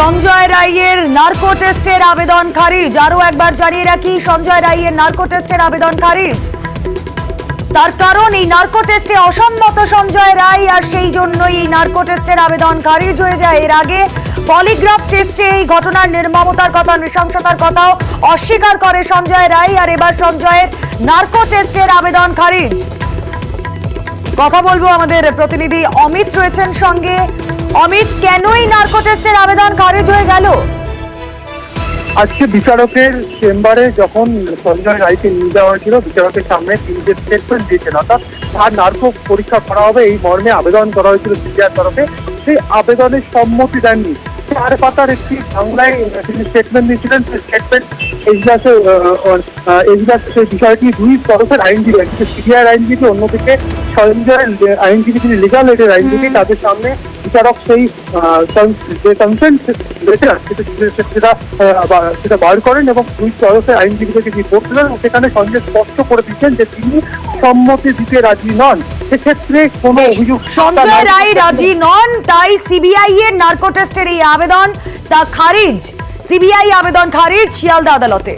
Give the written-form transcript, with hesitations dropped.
সঞ্জয় রায়ের নার্কো টেস্টের আবেদন খারিজ। আরো একবার জানিয়ে রাখি, সঞ্জয় রায়ের নার্কো টেস্টের আবেদন খারিজ। তার কারণ এই নার্কো টেস্টে অসম্মত সঞ্জয় রায়, আর সেই জন্যই এই নার্কো টেস্টের আবেদন খারিজ হয়ে যায়। এর আগে পলিগ্রাফ টেস্টে এই ঘটনার নির্মমতার কথা, নৃশংসতার কথাও অস্বীকার করে সঞ্জয় রায়, আর এবার সঞ্জয়ের নার্কো টেস্টের আবেদন খারিজ। কথা বলবো, আমাদের প্রতিনিধি অমিত রয়েছেন সঙ্গে। অমিত, কেনই নার্কো টেস্টের আবেদন খারিজ হয়ে গেল? আজকে বিচারকের চেম্বারে যখন সঞ্জয় রায়কে নিয়ে যাওয়া হয়েছিল, বিচারকের সামনে তিনি যে স্টেটমেন্ট দিয়েছেন, অর্থাৎ তার নার্কো পরীক্ষা করা হবে এই মর্মে আবেদন করা হয়েছিল সিবিআই তরফে, সেই আবেদনের সম্মতি দেননি। 4 পাতার একটি বাংলায় তিনি স্টেটমেন্ট দিয়েছিলেন। সেই স্টেটমেন্ট এজলাসে সেই বিষয়টি দুই তরফের আইনজীবী, সিবিআই আইনজীবী, অন্যদিকে সঞ্জয়ের আইনজীবী, তিনি লিগাল এডের আইনজীবী, তাদের সামনে বিচারক সেই যে কনসেন্ট লেটার সেটা বার করেন এবং দুই তরফের আইনজীবীদেরকে রিপোর্ট দিলেন। সেখানে সঞ্জয় স্পষ্ট করে দিচ্ছেন যে তিনি সম্মতি দিতে রাজি নন। সেক্ষেত্রে কোনো অভিযোগ সঞ্জয় রায় রাজি নন, তাই সিবিআই এর নার্কো টেস্টের এই আবেদন তা খারিজ। সিবিআই আবেদন খারিজ শিয়ালদা আদালতে।